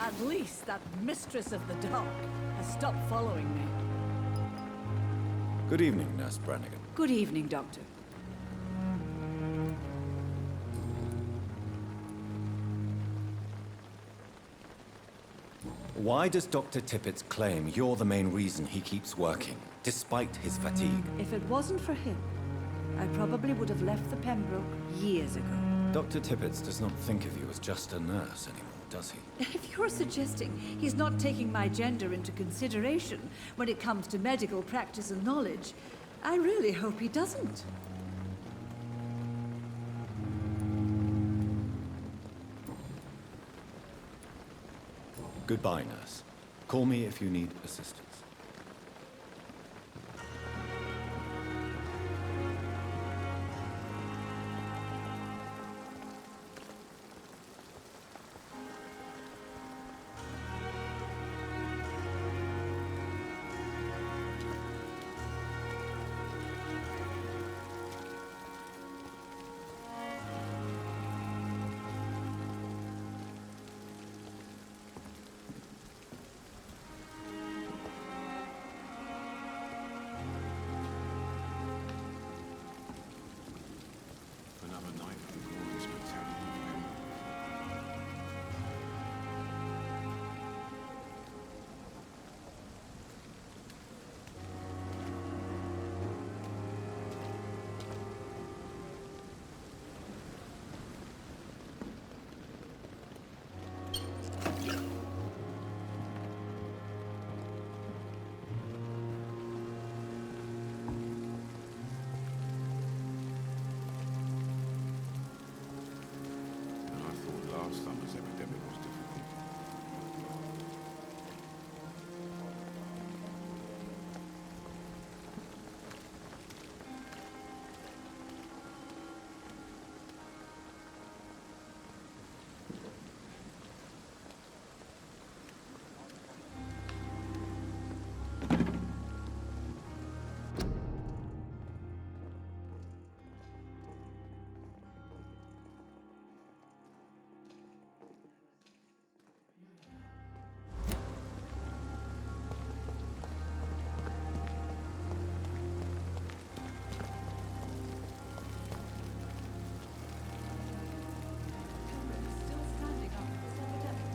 At least that mistress of the dark has stopped following me. Good evening, Nurse Brannigan. Good evening, Doctor. Why does Dr. Tippett claim you're the main reason he keeps working, despite his fatigue? If it wasn't for him, I probably would have left the Pembroke years ago. Dr. Tippett does not think of you as just a nurse anymore, does he? If you're suggesting he's not taking my gender into consideration when it comes to medical practice and knowledge, I really hope he doesn't. Goodbye, nurse. Call me if you need assistance. Another night for the glorious battalion of men. And I thought last summer's epidemic was difficult. Still standing after this epidemic.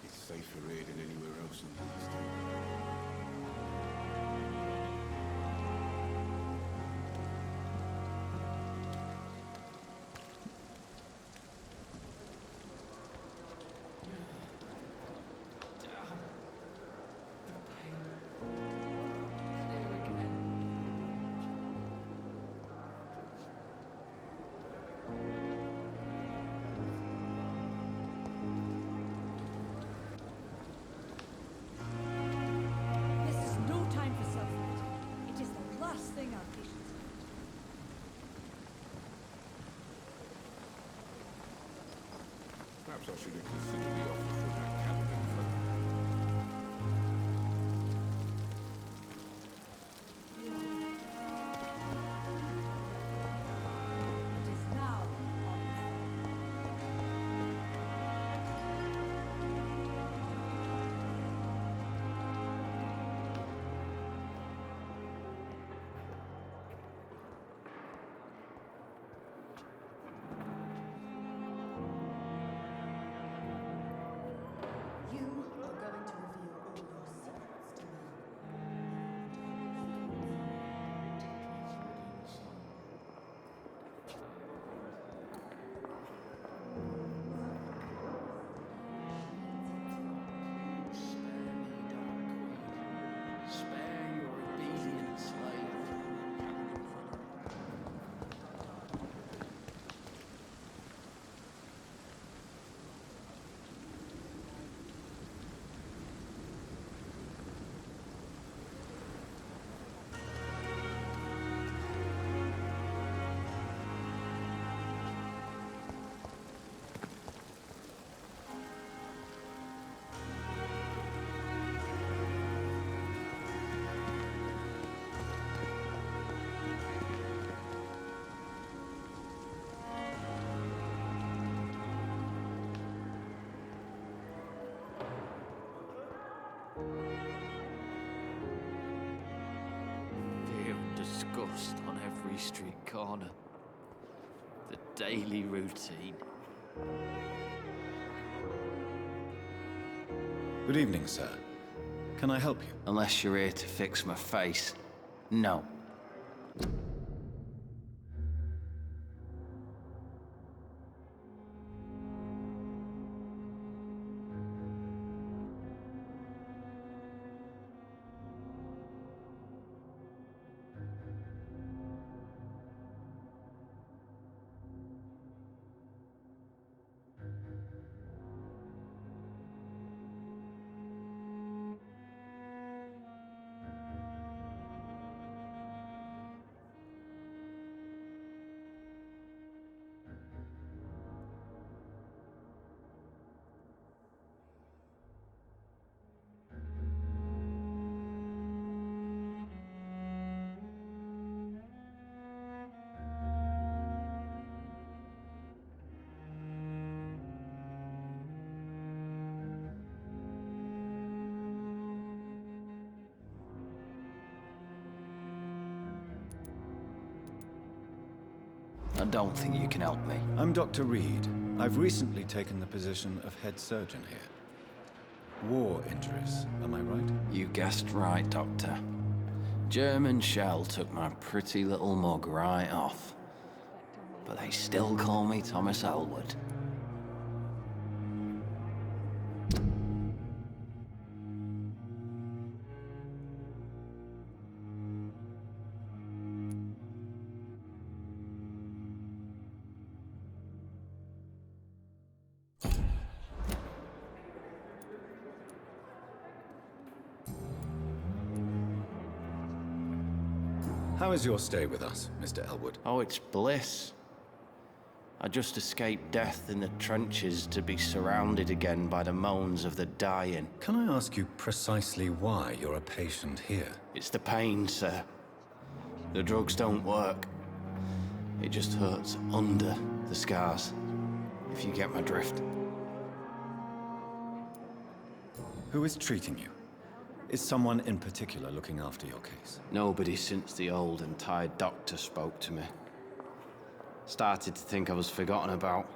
It's safer here than anywhere else in the estate. This is no time for self-pity. It is the last thing our patients need. Perhaps I should have considered the offer from that Caliban fellow. It is now or never. disgust on every street corner. The daily routine. Good evening, sir. Can I help you? Unless you're here to fix my face. No. I don't think you can help me. I'm Dr. Reed. I've recently taken the position of head surgeon here. War injuries, am I right? You guessed right, Doctor. German shell took my pretty little mug right off. But they still call me Thomas Elwood. How is your stay with us, Mr. Elwood? Oh, it's bliss. I just escaped death in the trenches to be surrounded again by the moans of the dying. Can I ask you precisely why you're a patient here? It's the pain, sir. The drugs don't work. It just hurts under the scars, if you get my drift. Who is treating you? Is someone in particular looking after your case? Nobody since the old and tired doctor spoke to me. Started to think I was forgotten about.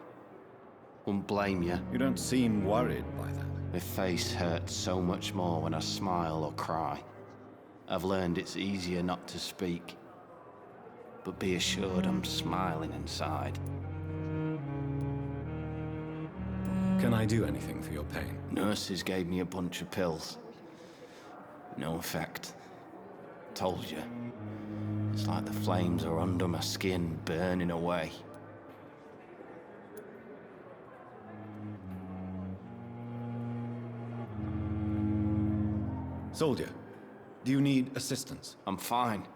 Wouldn't blame you. You don't seem worried by that. My face hurts so much more when I smile or cry. I've learned it's easier not to speak. But be assured I'm smiling inside. Can I do anything for your pain? Nurses gave me a bunch of pills. No effect. Told you. It's like the flames are under my skin, burning away. Soldier, do you need assistance? I'm fine.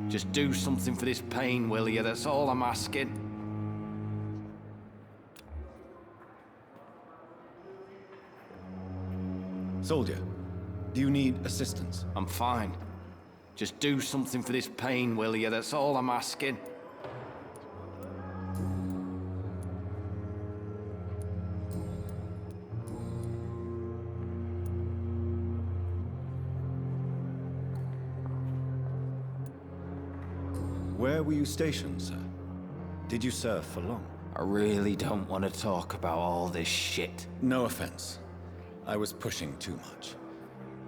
Just do something for this pain, will you? That's all I'm asking. Soldier, do you need assistance? I'm fine. Just do something for this pain, will you? That's all I'm asking. Where were you stationed, sir? Did you serve for long? I really don't want to talk about all this shit. No offense. I was pushing too much.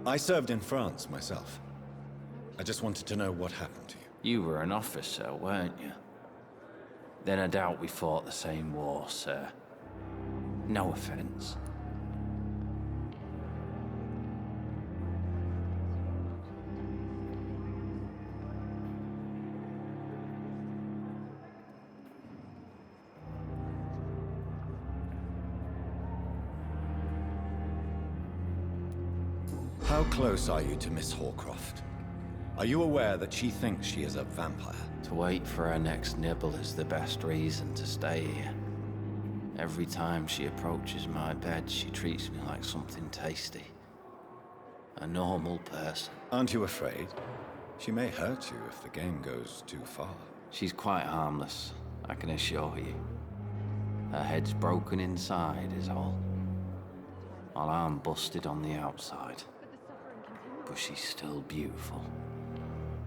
I served in France myself. I just wanted to know what happened to you. You were an officer, weren't you? Then I doubt we fought the same war, sir. No offense. How close are you to Miss Horcroft? Are you aware that she thinks she is a vampire? To wait for her next nibble is the best reason to stay here. Every time she approaches my bed, she treats me like something tasty. A normal person. Aren't you afraid? She may hurt you if the game goes too far. She's quite harmless, I can assure you. Her head's broken inside is all. While I'm busted on the outside. But she's still beautiful.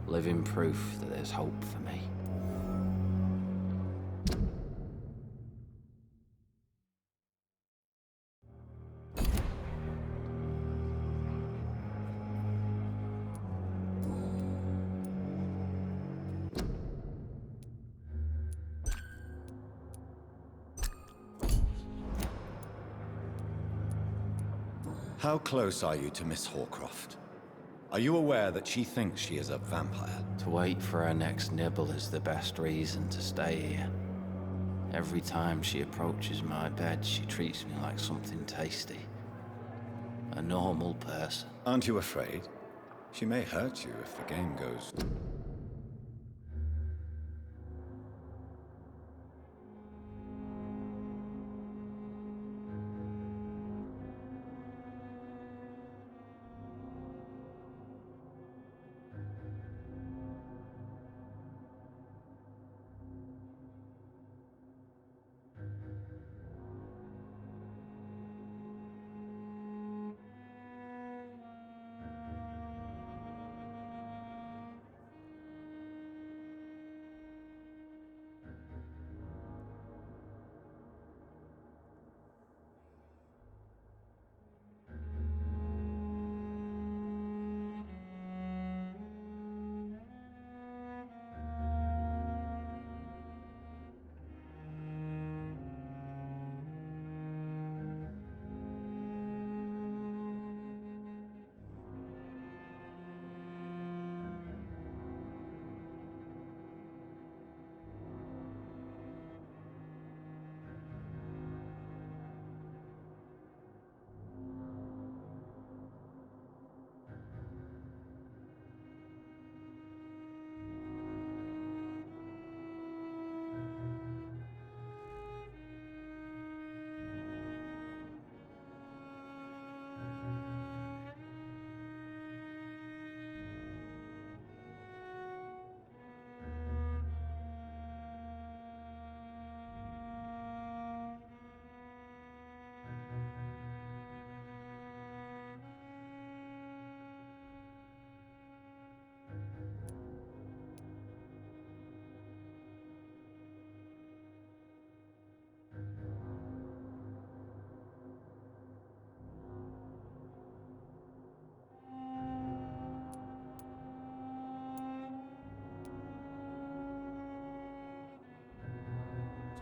living proof that there's hope for me. How close are you to Miss Horcroft? Are you aware that she thinks she is a vampire? To wait for her next nibble is the best reason to stay here. Every time she approaches my bed, she treats me like something tasty. A normal person. Aren't you afraid? She may hurt you if the game goes...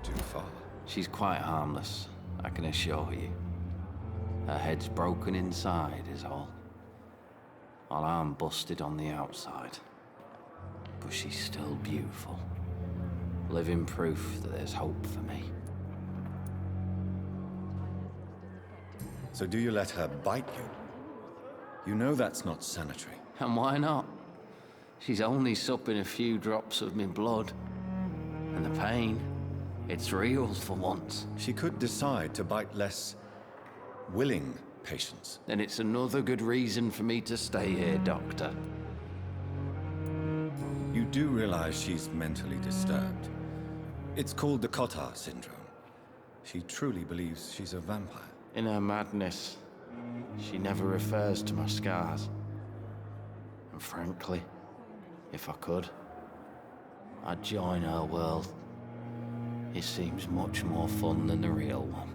Too far. She's quite harmless, I can assure you. Her head's broken inside is all. While I'm busted on the outside. But she's still beautiful. Living proof that there's hope for me. So do you let her bite you? You know that's not sanitary. And why not? She's only supping a few drops of me blood. And the pain, it's real for once. She could decide to bite less willing patients. Then it's another good reason for me to stay here, Doctor. You do realize she's mentally disturbed. It's called the Cotard syndrome. She truly believes she's a vampire. In her madness, she never refers to my scars. And frankly, if I could, I'd join her world. It seems much more fun than the real one.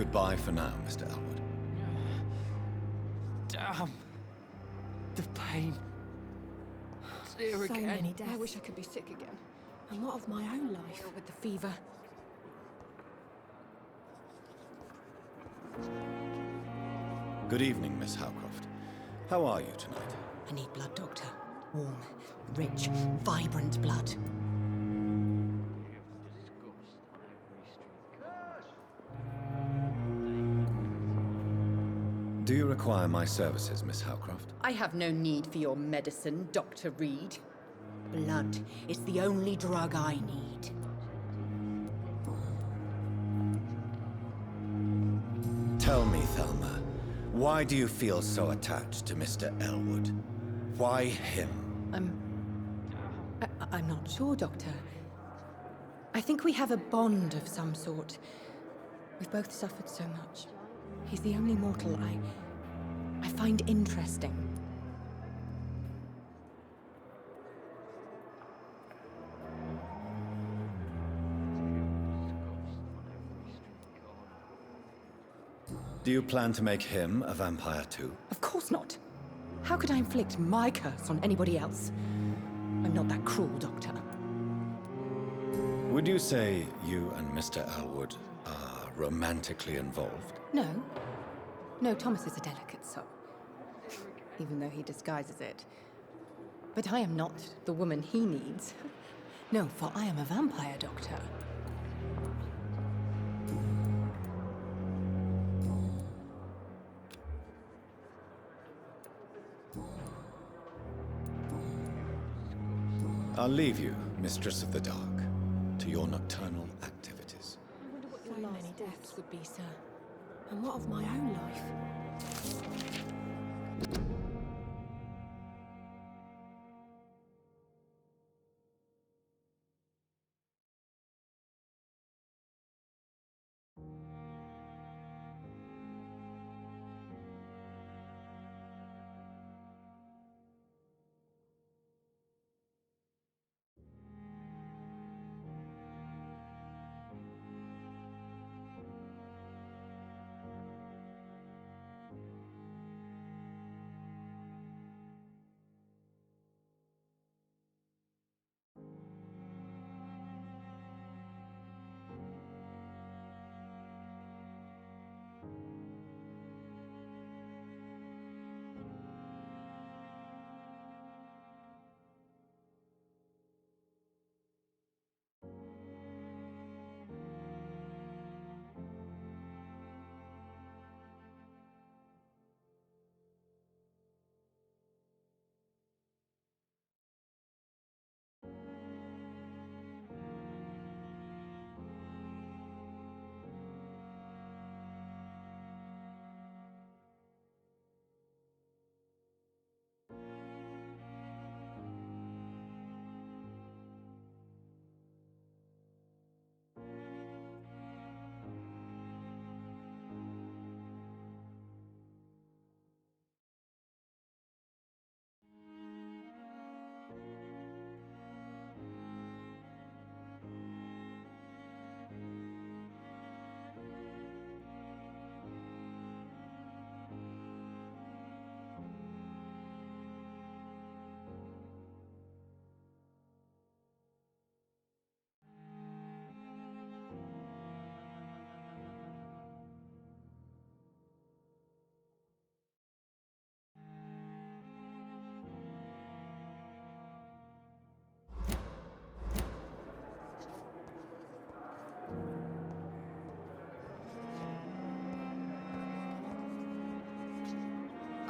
Goodbye for now, Mr. Elwood. Damn. The pain. It's here So again. many deaths. I wish I could be sick again. And what of my own life? With the fever. Good evening, Miss Howcroft. How are you tonight? I need blood, Doctor. Warm, rich, vibrant blood. Do you require my services, Miss Howcroft? I have no need for your medicine, Dr. Reed. Blood is the only drug I need. Tell me, Thelma, why do you feel so attached to Mr. Elwood? Why him? I'm not sure, Doctor. I think we have a bond of some sort. We've both suffered so much. He's the only mortal I find interesting. Do you plan to make him a vampire too? Of course not. How could I inflict my curse on anybody else? I'm not that cruel, Doctor. Would you say you and Mr. Elwood are romantically involved? No. No, Thomas is a delicate soul. Even though he disguises it. But I am not the woman he needs. No, for I am a vampire, Doctor. I'll leave you, Mistress of the Dark, to your nocturnal activities. I wonder what your last deaths would be, sir. And what of my own life?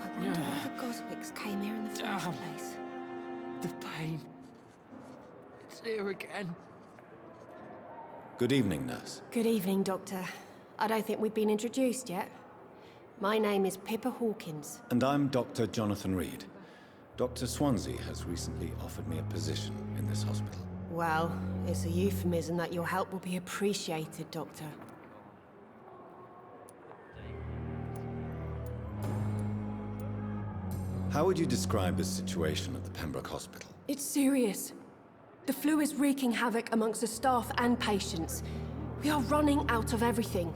I wonder why the Goswicks came here in the first place. The pain. It's here again. Good evening, nurse. Good evening, Doctor. I don't think we've been introduced yet. My name is Pippa Hawkins. And I'm Dr. Jonathan Reed. Dr. Swansea has recently offered me a position in this hospital. Well, it's a euphemism that your help will be appreciated, Doctor. How would you describe the situation at the Pembroke Hospital? It's serious. The flu is wreaking havoc amongst the staff and patients. We are running out of everything.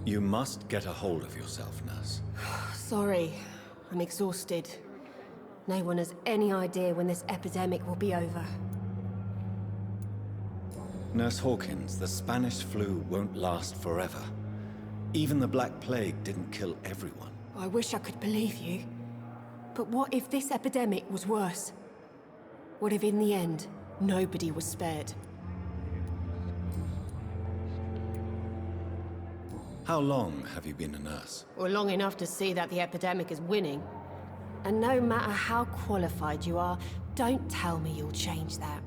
You must get a hold of yourself, nurse. Sorry, I'm exhausted. No one has any idea when this epidemic will be over. Nurse Hawkins, the Spanish flu won't last forever. Even the Black Plague didn't kill everyone. I wish I could believe you. But what if this epidemic was worse? What if in the end, nobody was spared? How long have you been a nurse? Well, long enough to see that the epidemic is winning. And no matter how qualified you are, don't tell me you'll change that.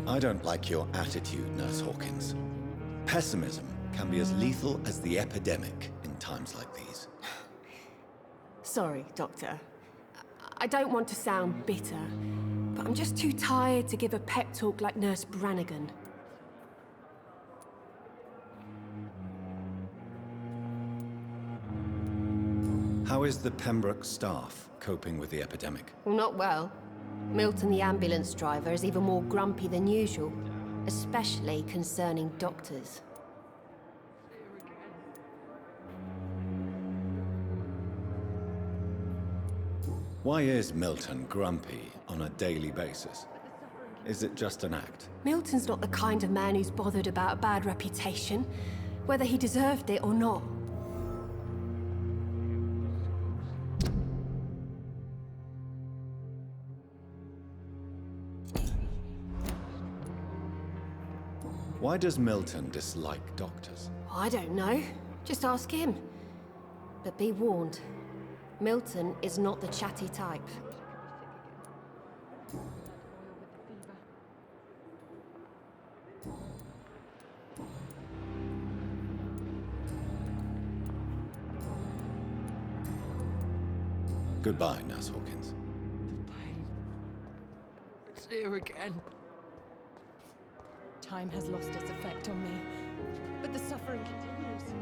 I don't like your attitude, Nurse Hawkins. Pessimism can be as lethal as the epidemic in times like these. Sorry, Doctor. I don't want to sound bitter, but I'm just too tired to give a pep talk like Nurse Brannigan. How is the Pembroke staff coping with the epidemic? Well, not well. Milton, the ambulance driver, is even more grumpy than usual, especially concerning doctors. Why is Milton grumpy on a daily basis? Is it just an act? Milton's not the kind of man who's bothered about a bad reputation, whether he deserved it or not. Why does Milton dislike doctors? I don't know. Just ask him. But be warned, Milton is not the chatty type. Goodbye, Nurse Hawkins. It's here again. Time has lost its effect on me, but the suffering continues.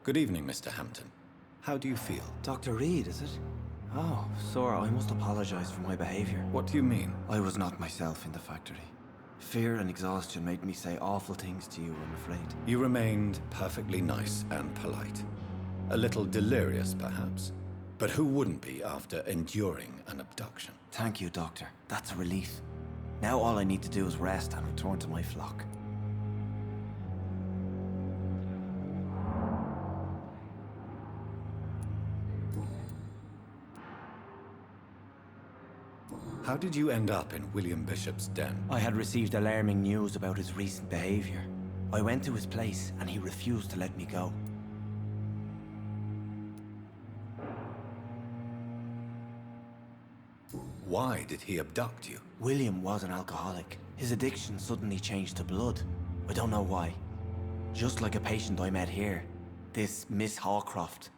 Good evening, Mr. Hampton. How do you feel? Dr. Reed, is it? Oh, Sora, I must apologize for my behavior. What do you mean? I was not myself in the factory. Fear and exhaustion made me say awful things to you, I'm afraid. You remained perfectly nice and polite. A little delirious, perhaps. But who wouldn't be after enduring an abduction? Thank you, Doctor. That's a relief. Now all I need to do is rest and return to my flock. How did you end up in William Bishop's den? I had received alarming news about his recent behavior. I went to his place and he refused to let me go. Why did he abduct you? William was an alcoholic. His addiction suddenly changed to blood. I don't know why. Just like a patient I met here. This Miss Hawcroft.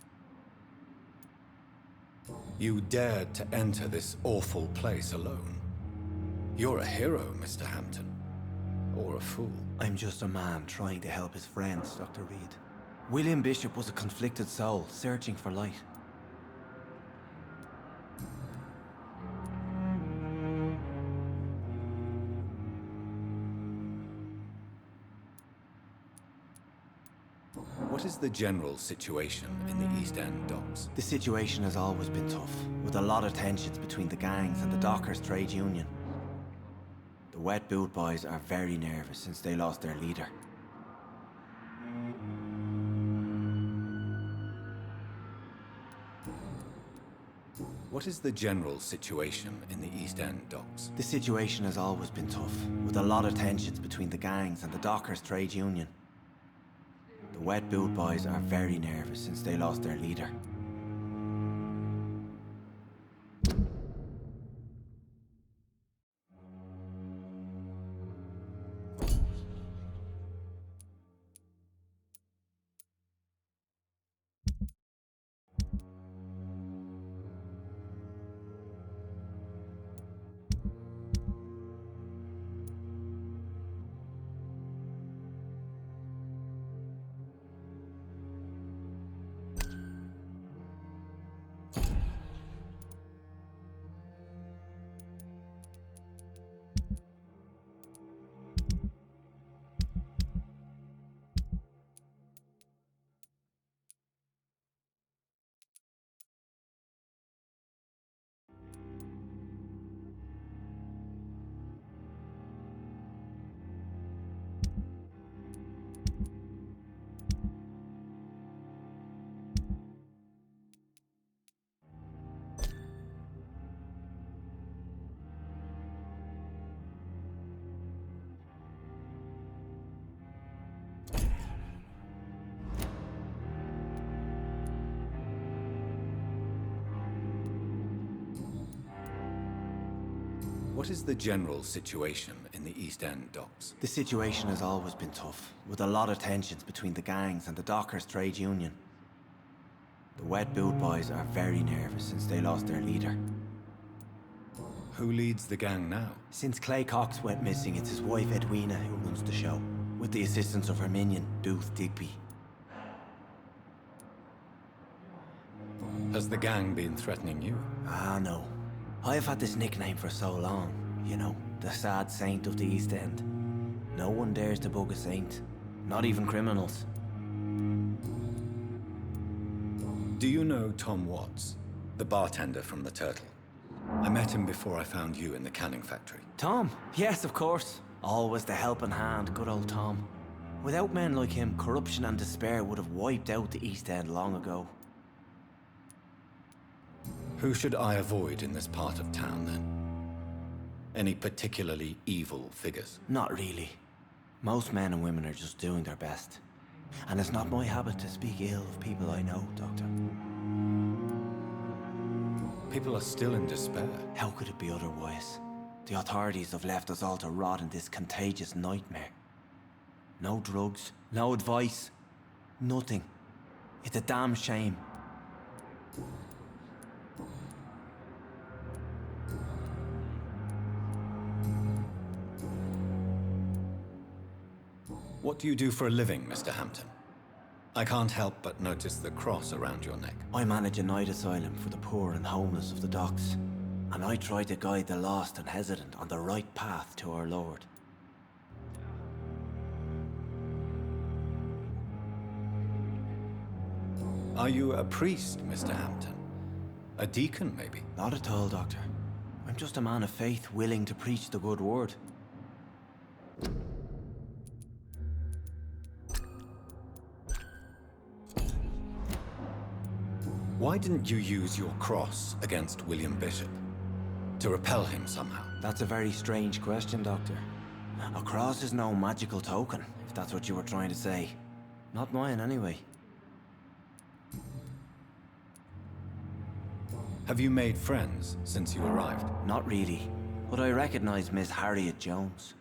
You dared to enter this awful place alone. You're a hero, Mr. Hampton. Or a fool. I'm just a man trying to help his friends, Dr. Reed. William Bishop was a conflicted soul, searching for light. What is the general situation in the East End docks? The situation has always been tough, with a lot of tensions between the gangs and the dockers' trade union. The Wet Boot Boys are very nervous since they lost their leader. What is the general situation in the East End docks? The situation has always been tough, with a lot of tensions between the gangs and the dockers' trade union. The Wet Boot Boys are very nervous since they lost their leader. What is the general situation in the East End docks? The situation has always been tough, with a lot of tensions between the gangs and the dockers' trade union. The wet boot boys are very nervous since they lost their leader. Who leads the gang now? Since Clay Cox went missing, it's his wife Edwina who runs the show, with the assistance of her minion, Booth Digby. Has the gang been threatening you? Ah, no. I've had this nickname for so long. You know, the sad saint of the East End. No one dares to bug a saint. Not even criminals. Do you know Tom Watts, the bartender from the Turtle? I met him before I found you in the canning factory. Tom? Yes, of course. Always the helping hand, good old Tom. Without men like him, corruption and despair would have wiped out the East End long ago. Who should I avoid in this part of town, then? Any particularly evil figures? Not really. Most men and women are just doing their best. And it's not my habit to speak ill of people I know, Doctor. People are still in despair. How could it be otherwise? The authorities have left us all to rot in this contagious nightmare. No drugs, no advice, nothing. It's a damn shame. What do you do for a living, Mr. Hampton? I can't help but notice the cross around your neck. I manage a night asylum for the poor and homeless of the docks. And I try to guide the lost and hesitant on the right path to our Lord. Are you a priest, Mr. Hampton? A deacon, maybe? Not at all, Doctor. I'm just a man of faith willing to preach the good word. Why didn't you use your cross against William Bishop? To repel him somehow? That's a very strange question, Doctor. A cross is no magical token, if that's what you were trying to say. Not mine, anyway. Have you made friends since you arrived? Not really, but I recognize Miss Harriet Jones.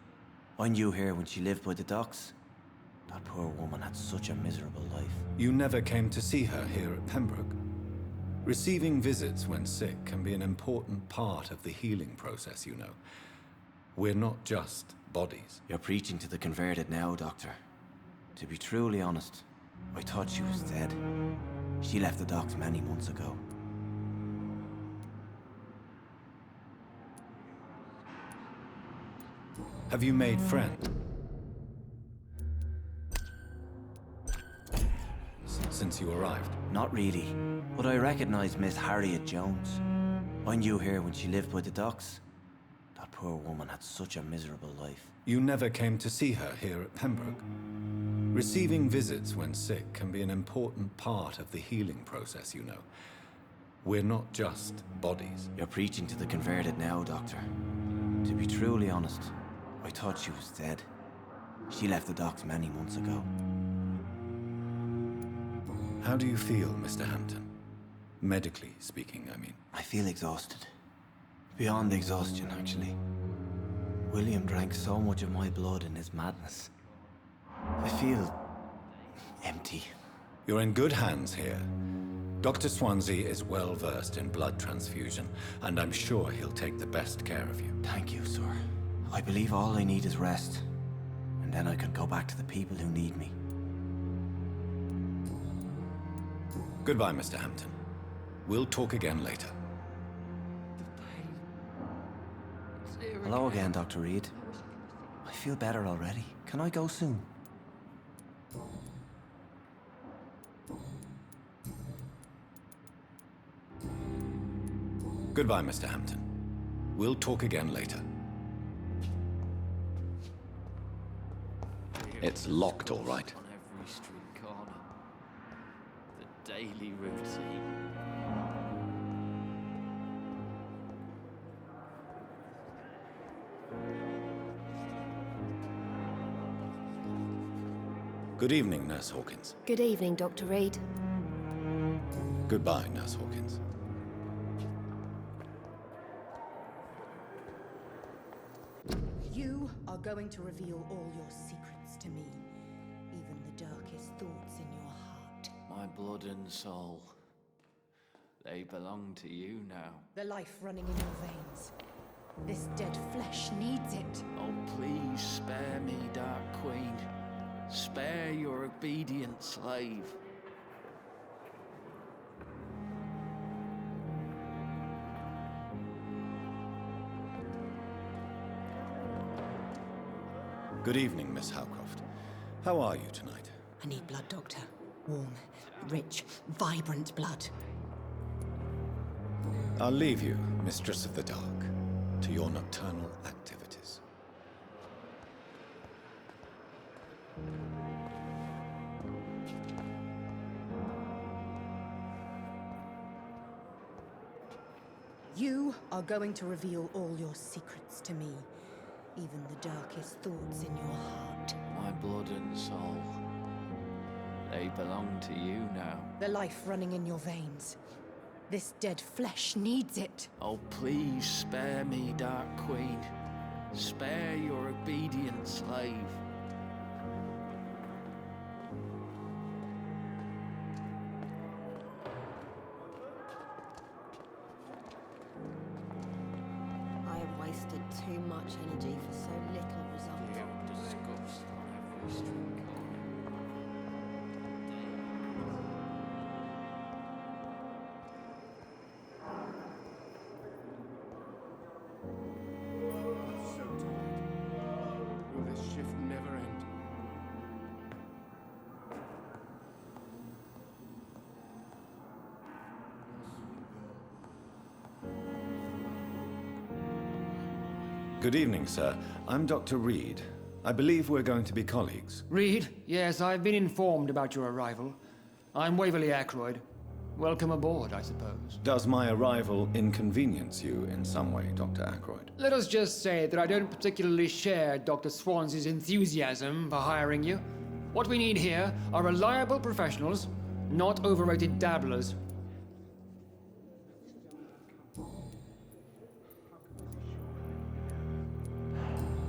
I knew her when she lived by the docks. That poor woman had such a miserable life. You never came to see her here at Pembroke? Receiving visits when sick can be an important part of the healing process, you know. We're not just bodies. You're preaching to the converted now, Doctor. To be truly honest, I thought she was dead. She left the docks many months ago. Have you made friends? Since you arrived? Not really, but I recognize Miss Harriet Jones. I knew her when she lived by the docks. That poor woman had such a miserable life. You never came to see her here at Pembroke? Receiving visits when sick can be an important part of the healing process, you know. We're not just bodies. You're preaching to the converted now, Doctor. To be truly honest, I thought she was dead. She left the docks many months ago. How do you feel, Mr. Hampton? Medically speaking, I mean. I feel exhausted. Beyond exhaustion, actually. William drank so much of my blood in his madness. I feel empty. You're in good hands here. Dr. Swansea is well versed in blood transfusion, and I'm sure he'll take the best care of you. Thank you, sir. I believe all I need is rest, and then I can go back to the people who need me. Goodbye, Mr. Hampton. We'll talk again later. Hello again, Dr. Reed. I feel better already. Can I go soon? Goodbye, Mr. Hampton. We'll talk again later. It's locked, all right. On every street corner. The daily routine. Good evening, Nurse Hawkins. Good evening, Dr. Reed. Goodbye, Nurse Hawkins. You are going to reveal all your secrets to me, even the darkest thoughts in your heart. My blood and soul, they belong to you now. The life running in your veins. This dead flesh needs it. Oh, please spare me, Dark Queen. Spare your obedient slave. Good evening, Miss Howcroft. How are you tonight? I need blood, Doctor. Warm, rich, vibrant blood. I'll leave you, Mistress of the Dark, to your nocturnal activities. You are going to reveal all your secrets to me, even the darkest thoughts in your heart. My blood and soul, they belong to you now. The life running in your veins. This dead flesh needs it. Oh, please spare me, Dark Queen. Spare your obedient slave. I have wasted too much energy for so little result. Disgust on every street corner. I'm so tired. Will this shift never end? Good evening, sir. I'm Dr. Reed. I believe we're going to be colleagues. Reed, yes, I've been informed about your arrival. I'm Waverly Ackroyd. Welcome aboard, I suppose. Does my arrival inconvenience you in some way, Dr. Ackroyd? Let us just say that I don't particularly share Dr. Swansey's enthusiasm for hiring you. What we need here are reliable professionals, not overrated dabblers.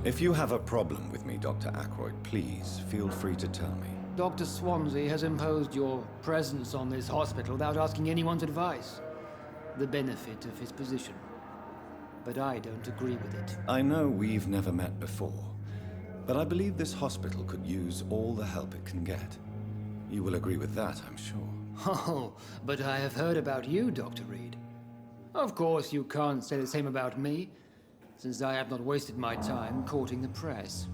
If you have a problem with me, Dr. Ackroyd, please feel free to tell me. Dr. Swansey has imposed your presence on this hospital without asking anyone's advice. The benefit of his position. But I don't agree with it. I know we've never met before, but I believe this hospital could use all the help it can get. You will agree with that, I'm sure. Oh, but I have heard about you, Dr. Reed. Of course, you can't say the same about me, since I have not wasted my time courting the press.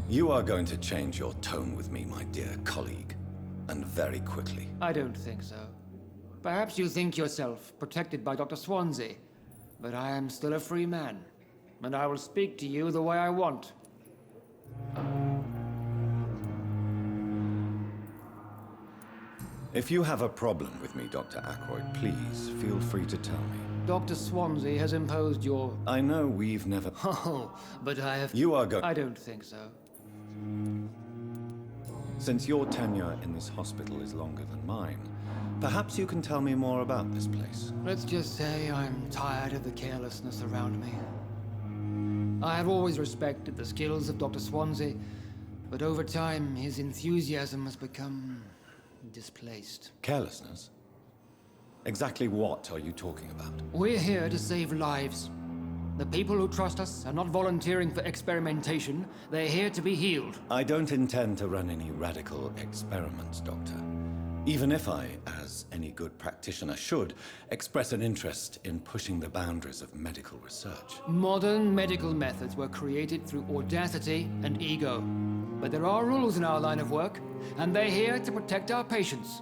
You are going to change your tone with me, my dear colleague, and very quickly. I don't think so. Perhaps you think yourself protected by Dr. Swansey, but I am still a free man, and I will speak to you the way I want. If you have a problem with me, Dr. Ackroyd, please feel free to tell me. Dr. Swansey has imposed your... I know we've never... Oh, but I have... You are going... I don't think so. Since your tenure in this hospital is longer than mine, perhaps you can tell me more about this place. Let's just say I'm tired of the carelessness around me. I have always respected the skills of Dr. Swansey, but over time his enthusiasm has become displaced. Carelessness? Exactly what are you talking about? We're here to save lives. The people who trust us are not volunteering for experimentation. They're here to be healed. I don't intend to run any radical experiments, Doctor. Even if I, as any good practitioner should, express an interest in pushing the boundaries of medical research. Modern medical methods were created through audacity and ego. But there are rules in our line of work, and they're here to protect our patients.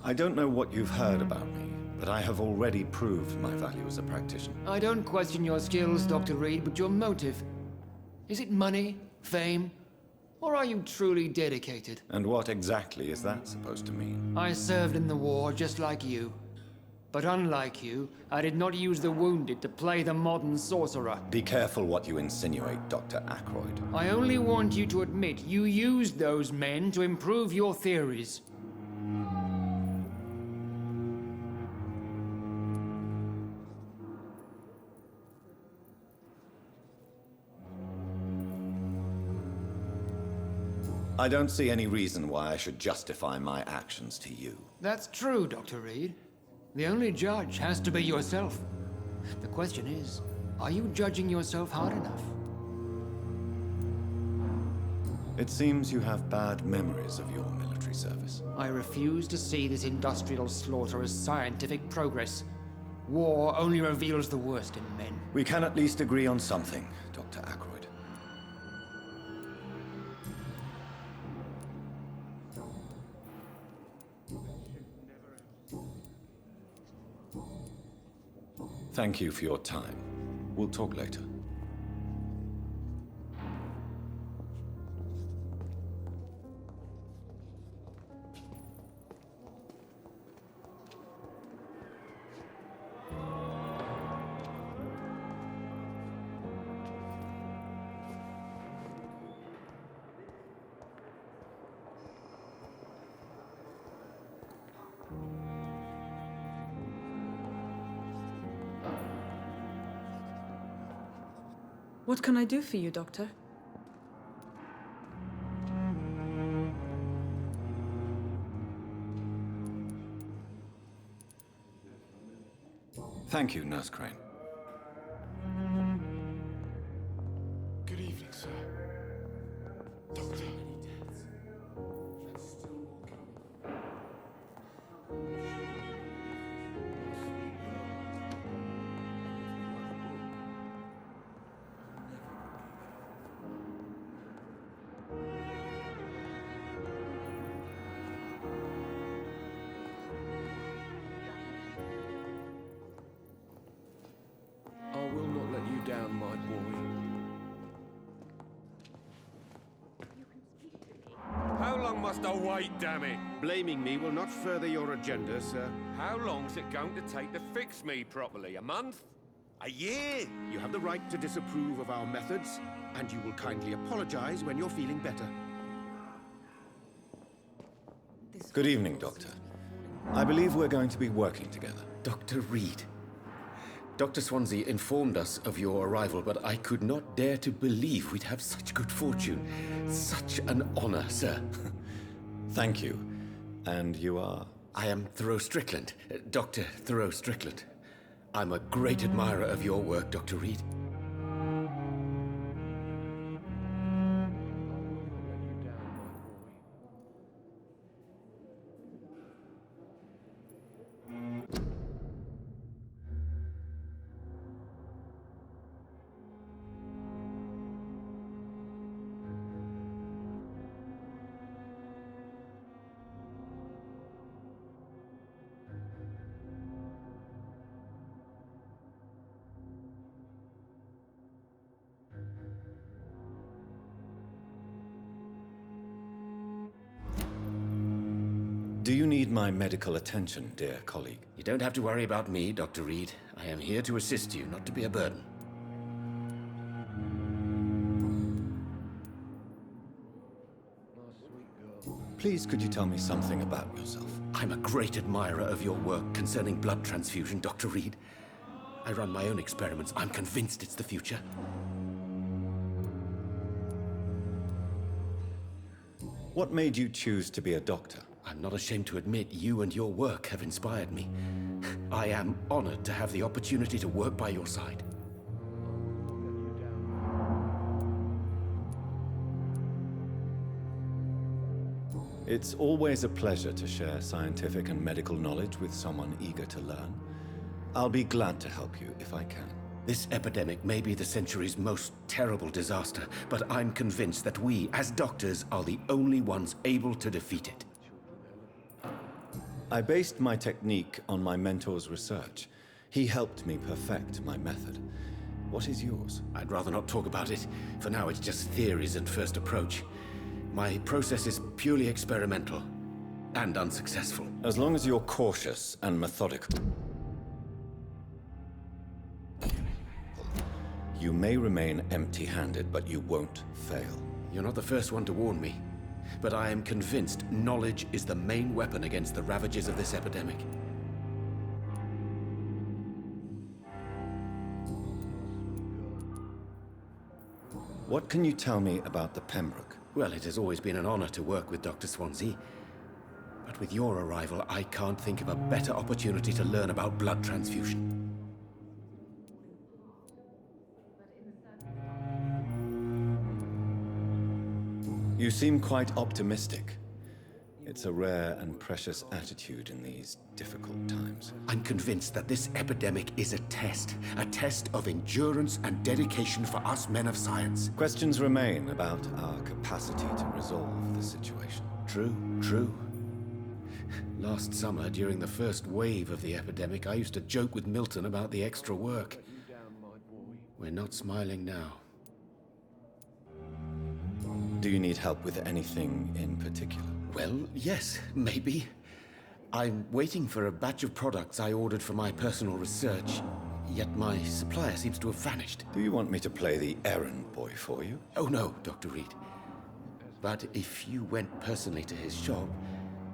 I don't know what you've heard about me, But I have already proved my value as a practitioner. I don't question your skills, Dr. Reed, but your motive. Is it money, fame, or are you truly dedicated? And what exactly is that supposed to mean? I served in the war just like you. But unlike you, I did not use the wounded to play the modern sorcerer. Be careful what you insinuate, Dr. Ackroyd. I only want you to admit you used those men to improve your theories. I don't see any reason why I should justify my actions to you. That's true, Dr. Reed. The only judge has to be yourself. The question is, are you judging yourself hard enough? It seems you have bad memories of your military service. I refuse to see this industrial slaughter as scientific progress. War only reveals the worst in men. We can at least agree on something, Dr. Ackroyd. Thank you for your time. We'll talk later. What can I do for you, Doctor? Thank you, Nurse Crane. Good evening, sir. Doctor. I will not let you down, my boy. How long must I wait, damn it? Blaming me will not further your agenda, sir. How long's it going to take to fix me properly? A month? A year? You have the right to disapprove of our methods, and you will kindly apologize when you're feeling better. Good evening, Doctor. I believe we're going to be working together. Dr. Reed. Dr. Swansea informed us of your arrival, but I could not dare to believe we'd have such good fortune. Such an honor, sir. Thank you. And you are? I am Thoreau Strickland, Dr. Thoreau Strickland. I'm a great admirer of your work, Dr. Reed. Do you need my medical attention, dear colleague? You don't have to worry about me, Dr. Reed. I am here to assist you, not to be a burden. Please, could you tell me something about yourself? I'm a great admirer of your work concerning blood transfusion, Dr. Reed. I run my own experiments. I'm convinced it's the future. What made you choose to be a doctor? I'm not ashamed to admit you and your work have inspired me. I am honored to have the opportunity to work by your side. It's always a pleasure to share scientific and medical knowledge with someone eager to learn. I'll be glad to help you if I can. This epidemic may be the century's most terrible disaster, but I'm convinced that we, as doctors, are the only ones able to defeat it. I based my technique on my mentor's research. He helped me perfect my method. What is yours? I'd rather not talk about it. For now, it's just theories and first approach. My process is purely experimental and unsuccessful. As long as you're cautious and methodical, you may remain empty-handed, but you won't fail. You're not the first one to warn me, but I am convinced knowledge is the main weapon against the ravages of this epidemic. What can you tell me about the Pembroke? Well, it has always been an honor to work with Dr. Swansea. But with your arrival, I can't think of a better opportunity to learn about blood transfusion. You seem quite optimistic. It's a rare and precious attitude in these difficult times. I'm convinced that this epidemic is a test of endurance and dedication for us men of science. Questions remain about our capacity to resolve the situation. True. Last summer, during the first wave of the epidemic, I used to joke with Milton about the extra work. We're not smiling now. Do you need help with anything in particular? Well, yes, maybe. I'm waiting for a batch of products I ordered for my personal research, yet my supplier seems to have vanished. Do you want me to play the errand boy for you? Oh no, Dr. Reed. But if you went personally to his shop,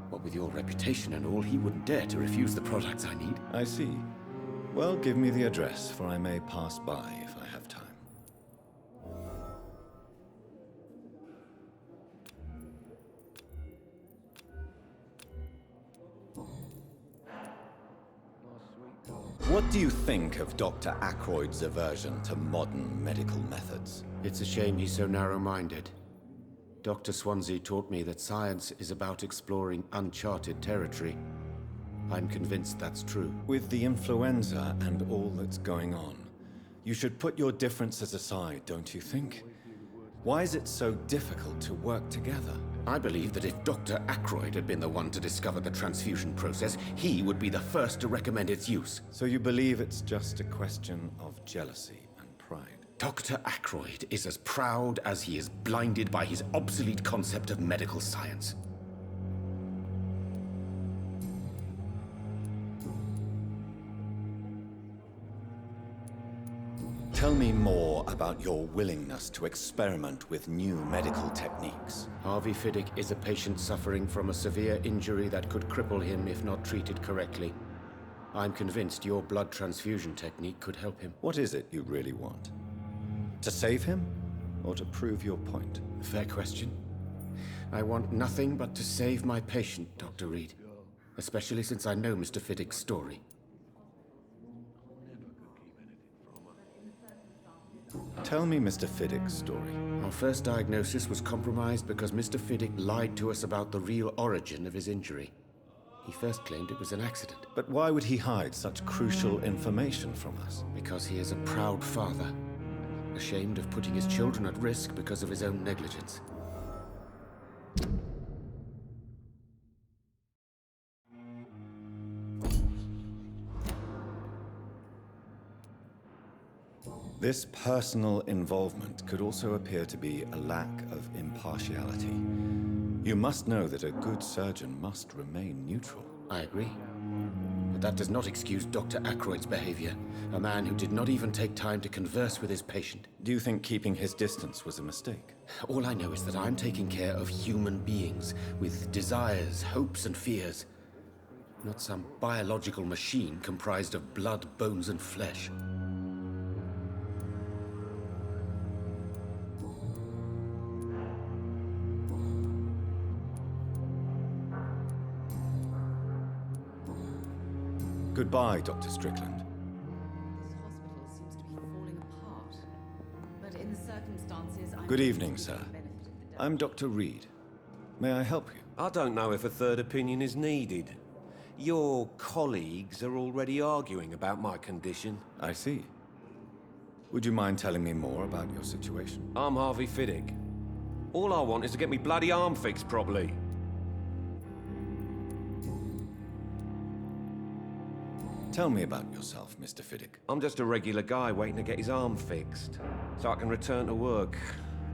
what with your reputation and all, he wouldn't dare to refuse the products I need. I see. Well, give me the address, for I may pass by if I have time. What do you think of Dr. Ackroyd's aversion to modern medical methods? It's a shame he's so narrow-minded. Dr. Swansea taught me that science is about exploring uncharted territory. I'm convinced that's true. With the influenza and all that's going on, you should put your differences aside, don't you think? Why is it so difficult to work together? I believe that if Dr. Ackroyd had been the one to discover the transfusion process, he would be the first to recommend its use. So you believe it's just a question of jealousy and pride? Dr. Ackroyd is as proud as he is blinded by his obsolete concept of medical science. Tell me more about your willingness to experiment with new medical techniques. Harvey Fiddick is a patient suffering from a severe injury that could cripple him if not treated correctly. I'm convinced your blood transfusion technique could help him. What is it you really want? To save him, or to prove your point? Fair question. I want nothing but to save my patient, Dr. Reed. Especially since I know Mr. Fiddick's story. Tell me Mr. Fiddick's story. Our first diagnosis was compromised because Mr. Fiddick lied to us about the real origin of his injury. He first claimed it was an accident. But why would he hide such crucial information from us? Because he is a proud father, ashamed of putting his children at risk because of his own negligence. This personal involvement could also appear to be a lack of impartiality. You must know that a good surgeon must remain neutral. I agree. But that does not excuse Dr. Ackroyd's behavior. A man who did not even take time to converse with his patient. Do you think keeping his distance was a mistake? All I know is that I'm taking care of human beings with desires, hopes, and fears. Not some biological machine comprised of blood, bones, and flesh. Goodbye, Dr. Strickland. This hospital seems to be falling apart. But in the circumstances, Good evening, sir. I'm Dr. Reed. May I help you? I don't know if a third opinion is needed. Your colleagues are already arguing about my condition. I see. Would you mind telling me more about your situation? I'm Harvey Fiddick. All I want is to get me bloody arm fixed properly. Tell me about yourself, Mr. Fiddick. I'm just a regular guy waiting to get his arm fixed, so I can return to work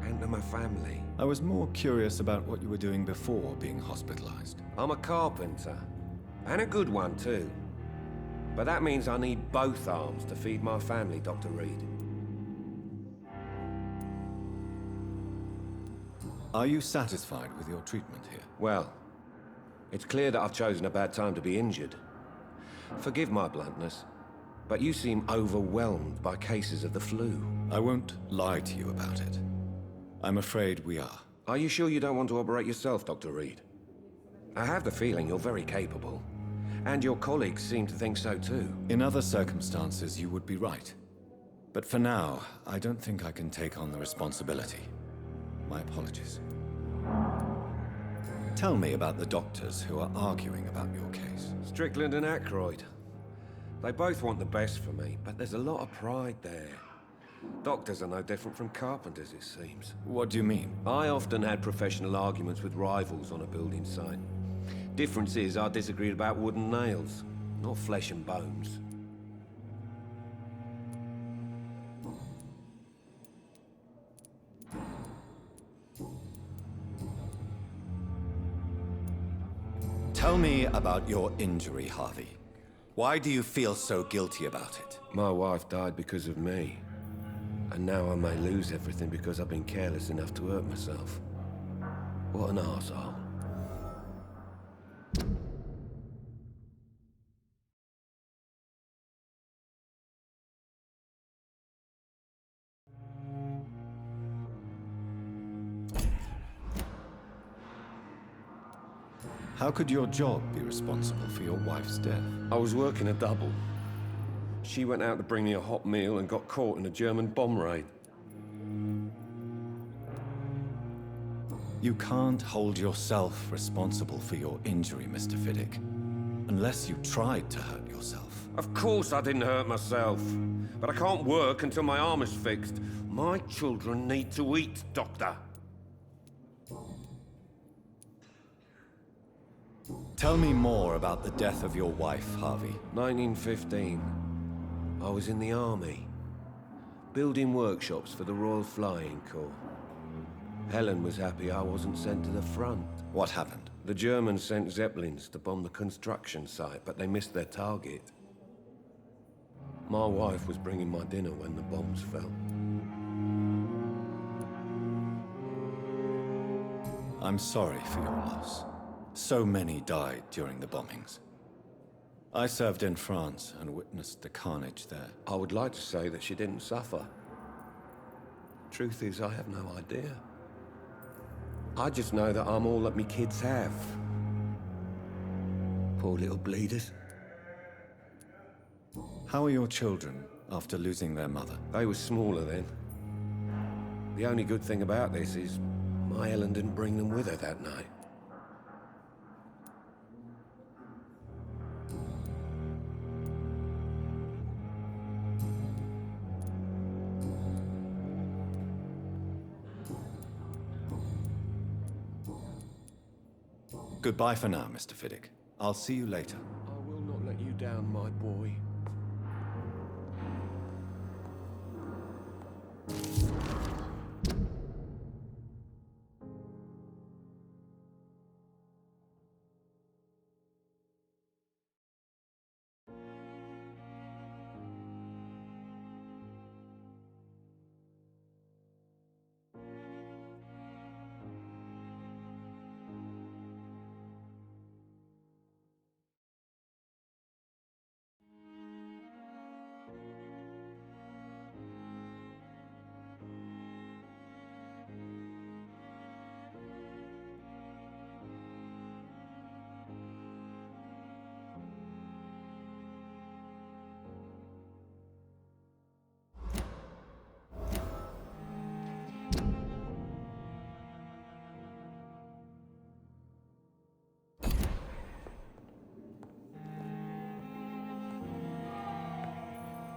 and to my family. I was more curious about what you were doing before being hospitalized. I'm a carpenter, and a good one too. But that means I need both arms to feed my family, Dr. Reed. Are you satisfied with your treatment here? Well, it's clear that I've chosen a bad time to be injured. Forgive my bluntness, but you seem overwhelmed by cases of the flu. I won't lie to you about it. I'm afraid we are. Are you sure you don't want to operate yourself, Dr. Reed? I have the feeling you're very capable, and your colleagues seem to think so too. In other circumstances, you would be right. But for now, I don't think I can take on the responsibility. My apologies. Tell me about the doctors who are arguing about your case. Strickland and Aykroyd. They both want the best for me, but there's a lot of pride there. Doctors are no different from carpenters, it seems. What do you mean? I often had professional arguments with rivals on a building site. Difference is, I disagreed about wood and nails, not flesh and bones. Tell me about your injury, Harvey. Why do you feel so guilty about it? My wife died because of me. And now I may lose everything because I've been careless enough to hurt myself. What an arsehole. How could your job be responsible for your wife's death? I was working a double. She went out to bring me a hot meal and got caught in a German bomb raid. You can't hold yourself responsible for your injury, Mr. Fiddick, unless you tried to hurt yourself. Of course I didn't hurt myself, but I can't work until my arm is fixed. My children need to eat, Doctor. Tell me more about the death of your wife, Harvey. 1915. I was in the army, building workshops for the Royal Flying Corps. Helen was happy I wasn't sent to the front. What happened? The Germans sent Zeppelins to bomb the construction site, but they missed their target. My wife was bringing my dinner when the bombs fell. I'm sorry for your loss. So many died during the bombings. I served in France and witnessed the carnage there. I would like to say that she didn't suffer. Truth is, I have no idea. I just know that I'm all that me kids have. Poor little bleeders. How are your children after losing their mother? They were smaller then. The only good thing about this is my Helen didn't bring them with her that night. Goodbye for now, Mr. Fiddick. I'll see you later. I will not let you down, my boy.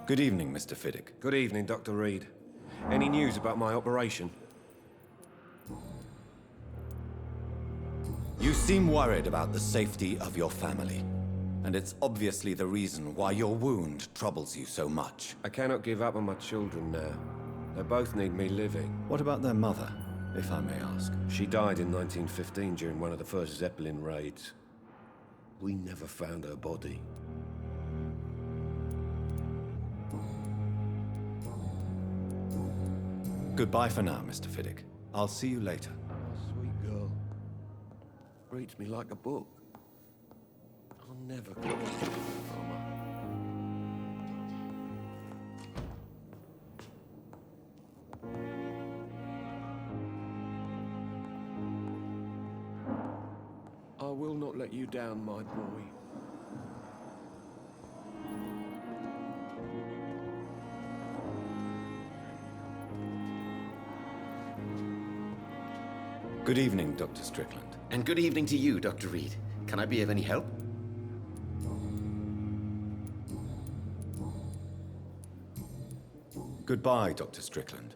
Good evening, Mr. Fiddick. Good evening, Dr. Reed. Any news about my operation? You seem worried about the safety of your family. And it's obviously the reason why your wound troubles you so much. I cannot give up on my children now. They both need me living. What about their mother, if I may ask? She died in 1915 during one of the first Zeppelin raids. We never found her body. Goodbye for now, Mr. Fiddick. I'll see you later. Sweet girl. Reads me like a book. I'll never get away from her. I will not let you down, my boy. Good evening, Dr. Strickland. And good evening to you, Dr. Reed. Can I be of any help? Goodbye, Dr. Strickland.